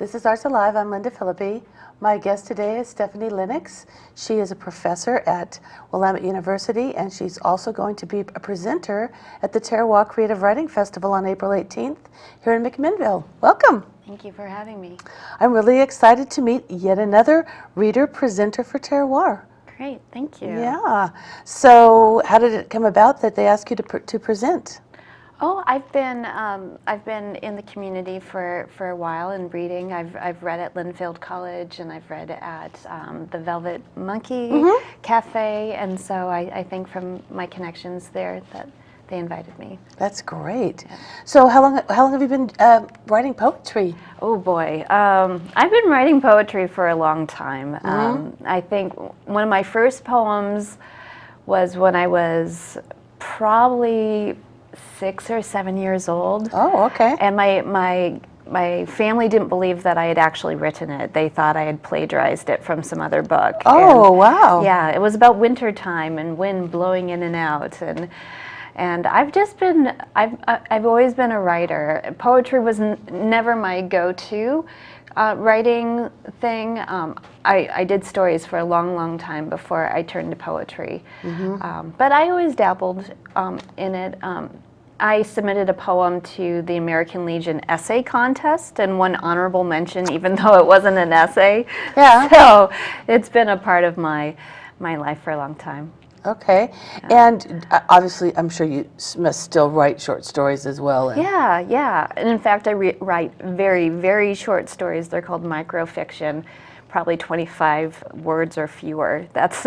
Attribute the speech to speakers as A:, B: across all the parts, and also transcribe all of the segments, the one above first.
A: This is ArtsAlive. I'm Lynda Philippi. My guest today is Stephanie Lenox. She is a professor at Willamette University, and she's also going to be a presenter at the Terroir Creative Writing Festival on April 18th here in McMinnville. Welcome.
B: Thank you for having me.
A: I'm really excited to meet yet another reader presenter for Terroir.
B: Great, thank you.
A: Yeah. So how did it come about that they asked you to present?
B: Oh, I've been in the community for a while and reading. I've read at Linfield College and I've read at the Velvet Monkey Cafe, and so I think from my connections there that they invited me.
A: That's great. Yeah. So how long have you been writing poetry?
B: Oh boy, I've been writing poetry for a long time. I think one of my first poems was when I was probably 6 or 7 years old.
A: Oh, okay.
B: And my family didn't believe that I had actually written it. They thought I had plagiarized it from some other book.
A: Oh,
B: and,
A: wow.
B: Yeah, it was about winter time and wind blowing in and out, and I've just been I've always been a writer. Poetry was never my go-to writing thing. I did stories for a long time before I turned to poetry, but I always dabbled in it. I submitted a poem to the American Legion essay contest and won honorable mention, even though it wasn't an essay.
A: Yeah.
B: So it's been a part of my life for a long time.
A: Okay. And obviously, I'm sure you must still write short stories as well.
B: Yeah. And in fact, I write very short stories. They're called microfiction, probably 25 words or fewer. That's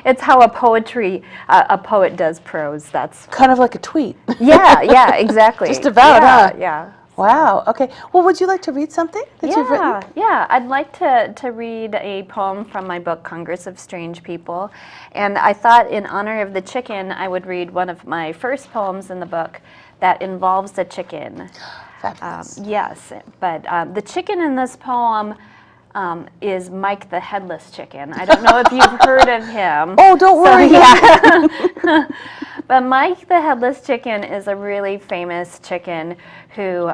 B: it's how a poet does prose. That's
A: kind of like a tweet.
B: Yeah, exactly.
A: Just about, huh?
B: Yeah.
A: Wow. Okay. Well, would you like to read something that you've written?
B: Yeah. I'd like to read a poem from my book, Congress of Strange People. And I thought in honor of the chicken, I would read one of my first poems in the book that involves a chicken.
A: Fabulous.
B: Yes, but the chicken in this poem is Mike the Headless Chicken. I don't know if you've heard of him.
A: Oh, don't worry.
B: Yeah. But Mike the Headless Chicken is a really famous chicken who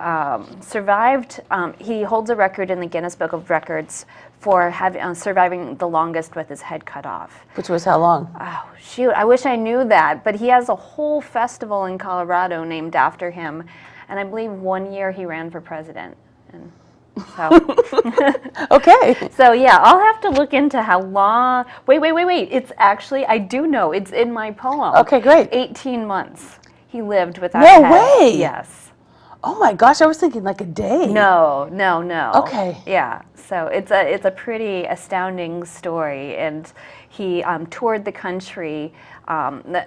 B: survived. He holds a record in the Guinness Book of Records for surviving the longest with his head cut off.
A: Which was how long?
B: Oh, shoot. I wish I knew that. But he has a whole festival in Colorado named after him. And I believe one year he ran for president. And so.
A: Okay.
B: So yeah, I'll have to look into how long. Wait. It's actually, I do know. It's in my poem.
A: Okay, great.
B: 18 months he lived without
A: No
B: a head.
A: way.
B: Yes.
A: Oh my gosh, I was thinking like a day.
B: No.
A: Okay.
B: Yeah. So it's a pretty astounding story, and he toured the country.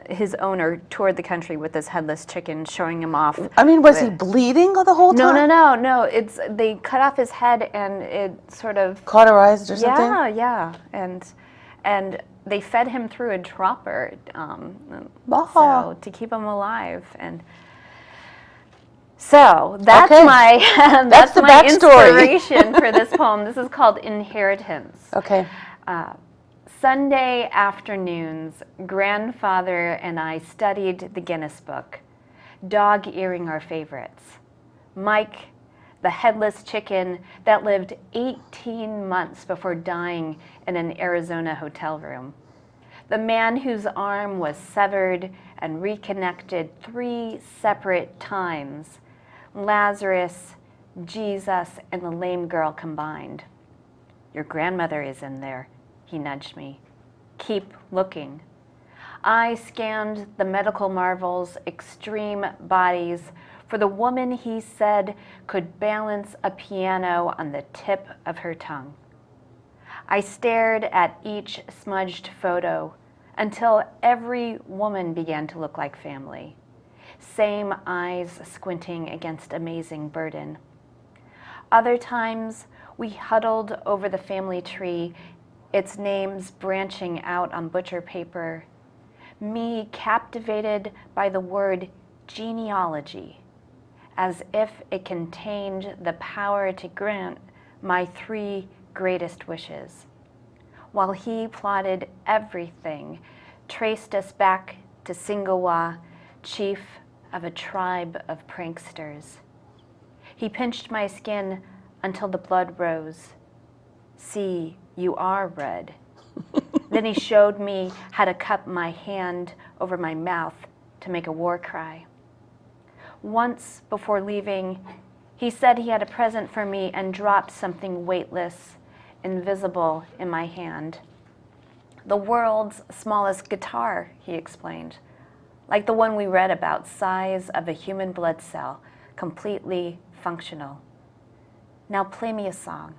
B: His owner toured the country with this headless chicken, showing him off.
A: I mean, was he bleeding the whole time?
B: No. They cut off his head, and it sort of
A: cauterized or something.
B: Yeah, and they fed him through a dropper,
A: Baha.
B: so to keep him alive. And so that's
A: Okay.
B: that's
A: the
B: my
A: backstory.
B: inspiration for this poem. This is called Inheritance.
A: Okay.
B: Sunday afternoons, grandfather and I studied the Guinness Book, dog-earing our favorites. Mike, the headless chicken that lived 18 months before dying in an Arizona hotel room. The man whose arm was severed and reconnected 3 separate times. Lazarus, Jesus, and the lame girl combined. Your grandmother is in there. He nudged me. Keep looking. I scanned the medical marvels, extreme bodies, for the woman he said could balance a piano on the tip of her tongue. I stared at each smudged photo until every woman began to look like family. Same eyes squinting against amazing burden. Other times, we huddled over the family tree, its names branching out on butcher paper, me captivated by the word genealogy, as if it contained the power to grant my 3 greatest wishes, while he plotted everything, traced us back to Singawa, chief of a tribe of pranksters. He pinched my skin until the blood rose. See, you are red. Then he showed me how to cup my hand over my mouth to make a war cry. Once, before leaving, he said he had a present for me and dropped something weightless, invisible in my hand. The world's smallest guitar, he explained, like the one we read about, size of a human blood cell, completely functional. Now play me a song.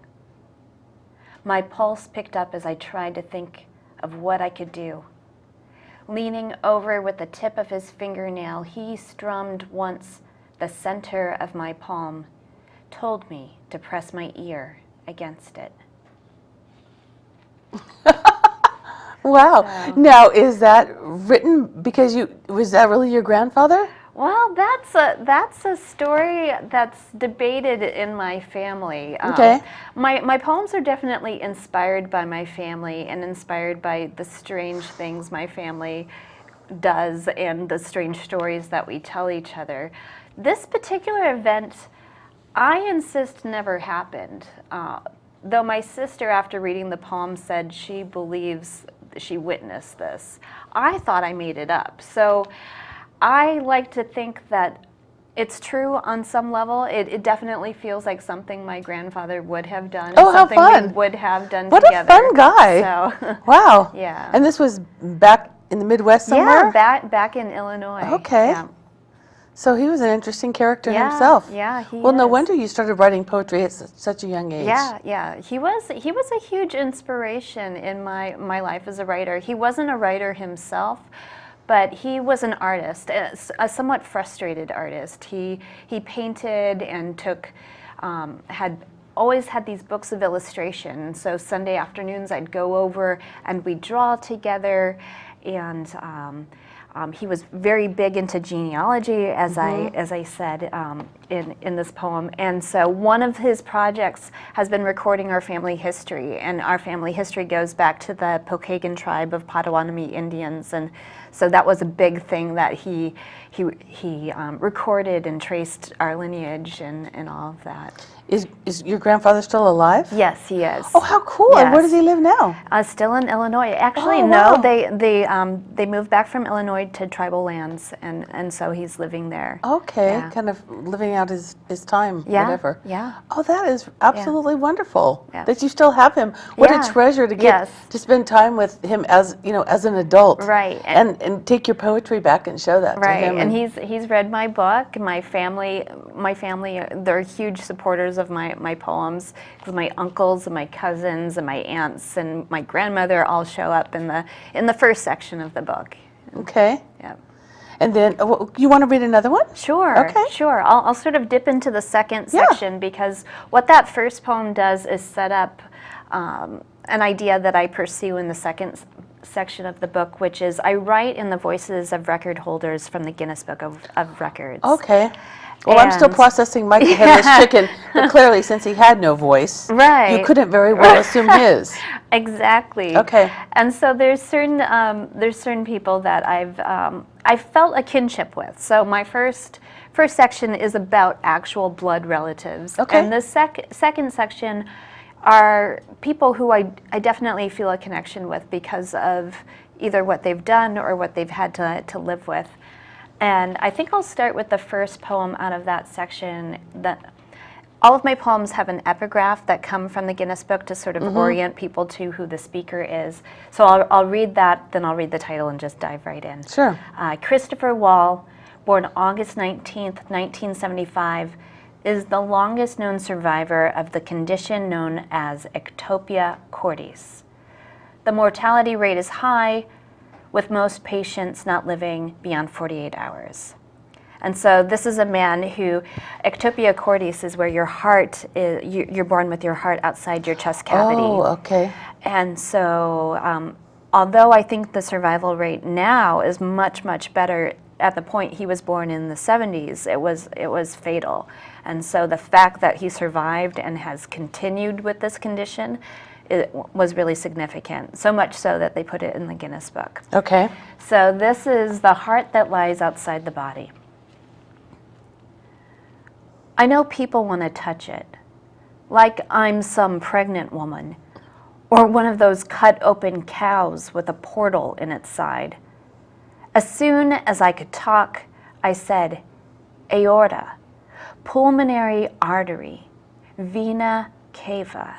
B: My pulse picked up as I tried to think of what I could do. Leaning over with the tip of his fingernail, he strummed once the center of my palm, told me to press my ear against it.
A: Wow. Now, is that written because was that really your grandfather?
B: Well, that's a story that's debated in my family.
A: Okay.
B: My poems are definitely inspired by my family and inspired by the strange things my family does and the strange stories that we tell each other. This particular event, I insist never happened. Though my sister, after reading the poem, said she believes she witnessed this. I thought I made it up. So I like to think that it's true on some level. It definitely feels like something my grandfather would have done.
A: Oh, how
B: something
A: fun.
B: we would have done
A: What
B: together.
A: What a fun guy.
B: So,
A: wow.
B: yeah.
A: And this was back in the Midwest somewhere?
B: Yeah, back in Illinois.
A: Okay.
B: Yeah.
A: So he was an interesting character
B: Yeah,
A: himself.
B: yeah, he
A: Well, no
B: is.
A: wonder you started writing poetry at such a young age.
B: Yeah. He was a huge inspiration in my life as a writer. He wasn't a writer himself, but he was an artist, a somewhat frustrated artist. He painted and had always had these books of illustration. So Sunday afternoons I'd go over and we'd draw together, and he was very big into genealogy, as I said in this poem. And so one of his projects has been recording our family history, and our family history goes back to the Pokagon tribe of Potawatomi Indians, and so that was a big thing that he recorded and traced our lineage and all of that.
A: Is your grandfather still alive?
B: Yes, he is.
A: Oh, how cool! And where does he live now?
B: Still in Illinois. Actually,
A: Oh,
B: no,
A: wow.
B: they moved back from Illinois to tribal lands, and so he's living there.
A: Okay,
B: Yeah.
A: kind of living out his time,
B: Yeah,
A: whatever.
B: yeah.
A: Oh, that is absolutely wonderful
B: Yeah.
A: that you still have him. What
B: Yeah.
A: a treasure to get
B: Yes.
A: to spend time with him as an adult.
B: Right.
A: And take your poetry back and show that to
B: Right,
A: him.
B: and he's read my book. My family, they're huge supporters of my poems. Because my uncles and my cousins and my aunts and my grandmother all show up in the first section of the book.
A: Okay.
B: Yeah.
A: And then you want to read another one?
B: Sure.
A: Okay.
B: Sure. I'll sort of dip into the second section, because what that first poem does is set up an idea that I pursue in the second section of the book, which is I write in the voices of record holders from the Guinness Book of Records.
A: Okay. Well, I'm still
B: And-
A: processing Mike the Headless Chicken, but clearly, since he had no voice,
B: Right.
A: you couldn't very well assume his.
B: Exactly.
A: Okay.
B: And so there's certain people that I've felt a kinship with. So my first section is about actual blood relatives.
A: Okay.
B: And the second section are people who I definitely feel a connection with because of either what they've done or what they've had to live with. And I think I'll start with the first poem out of that section. That all of my poems have an epigraph that come from the Guinness Book to sort of orient people to who the speaker is. So I'll read that, then I'll read the title and just dive right in.
A: Sure.
B: Christopher Wall, born August 19th, 1975, is the longest known survivor of the condition known as Ectopia cordis. The mortality rate is high, with most patients not living beyond 48 hours. And so this is a man who, Ectopia cordis is where your heart is, you're born with your heart outside your chest cavity.
A: Oh, okay.
B: And so although I think the survival rate now is much, much better, at the point he was born in the 70s, it was fatal. And so the fact that he survived and has continued with this condition, it was really significant, so much so that they put it in the Guinness Book.
A: Okay.
B: So this is the heart that lies outside the body. I know people want to touch it, like I'm some pregnant woman, or one of those cut open cows with a portal in its side. As soon as I could talk, I said, aorta, pulmonary artery, vena cava.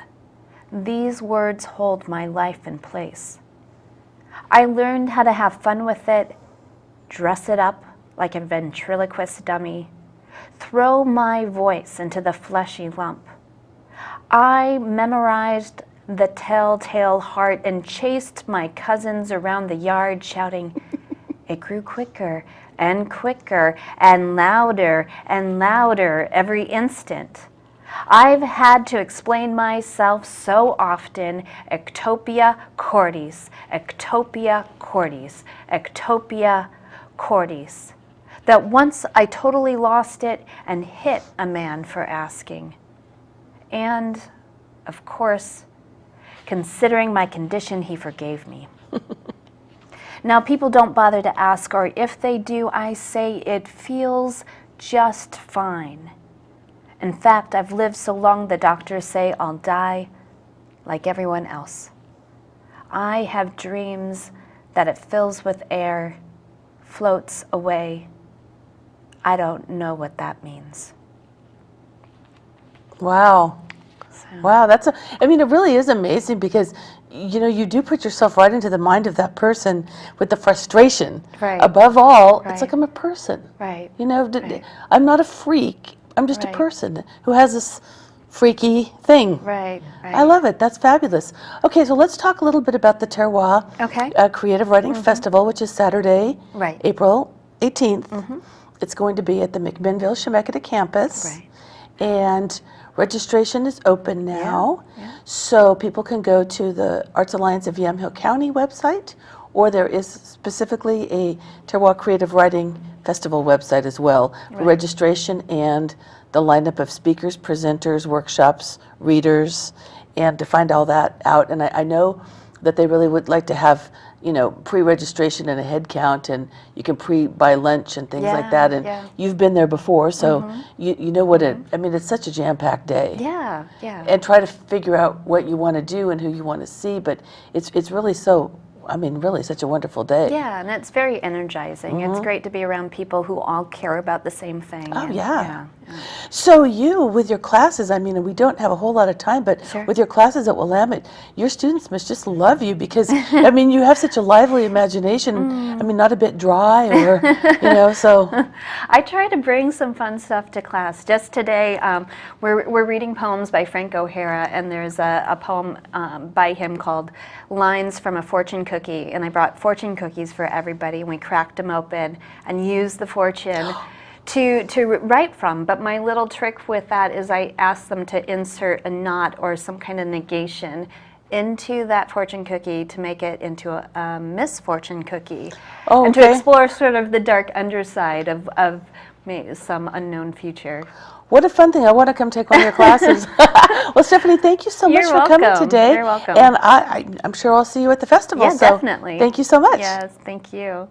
B: These words hold my life in place. I learned how to have fun with it, dress it up like a ventriloquist dummy, throw my voice into the fleshy lump. I memorized the telltale heart and chased my cousins around the yard shouting, it grew quicker and quicker and louder every instant. I've had to explain myself so often, ectopia cordis, ectopia cordis, ectopia cordis, that once I totally lost it and hit a man for asking. And, of course, considering my condition, he forgave me. Now, people don't bother to ask, or if they do, I say it feels just fine. In fact, I've lived so long the doctors say I'll die like everyone else. I have dreams that it fills with air, floats away. I don't know what that means.
A: Wow. Wow, I mean, it really is amazing because, you know, you do put yourself right into the mind of that person with the frustration.
B: Right.
A: Above all,
B: Right.
A: it's like I'm a person.
B: Right.
A: You know,
B: Right.
A: I'm not a freak. I'm just
B: Right.
A: a person who has this freaky thing.
B: Right, right.
A: I love it. That's fabulous. Okay, so let's talk a little bit about the Terroir
B: Okay.
A: Creative Writing Festival, which is Saturday,
B: Right.
A: April 18th. It's going to be at the McMinnville Chemeketa campus.
B: Right.
A: And registration is open now.
B: Yeah.
A: So people can go to the Arts Alliance of Yamhill County website, or there is specifically a Terroir Creative Writing Festival website as well for
B: Right.
A: registration and the lineup of speakers, presenters, workshops, readers, and to find all that out. And I know that they really would like to have, you know, pre-registration and a head count, and you can pre-buy lunch and things like that. And
B: Yeah.
A: you've been there before, so you know what I mean, it's such a jam-packed day.
B: Yeah, yeah.
A: And try to figure out what you want to do and who you want to see, but it's really so, I mean, really such a wonderful day.
B: Yeah, and it's very energizing. It's great to be around people who all care about the same thing.
A: Oh,
B: and-
A: yeah. So you, with your classes, I mean, and we don't have a whole lot of time, but
B: Sure.
A: with your classes at Willamette, your students must just love you because, I mean, you have such a lively imagination. I mean, not a bit dry or, you know, so.
B: I try to bring some fun stuff to class. Just today, we're reading poems by Frank O'Hara, and there's a poem by him called Lines from a Fortune Cookie, and I brought fortune cookies for everybody, and we cracked them open and used the fortune to write from. But my little trick with that is I asked them to insert a not or some kind of negation into that fortune cookie to make it into a misfortune cookie.
A: Oh,
B: and to
A: okay.
B: explore sort of the dark underside of some unknown future.
A: What a fun thing. I want to come take one of your classes. Well, Stephanie, thank you so much
B: You're
A: for coming
B: welcome.
A: today.
B: You're welcome.
A: And I'm sure I'll see you at the festival.
B: Yeah,
A: So
B: definitely.
A: thank you so much.
B: Yes, thank you.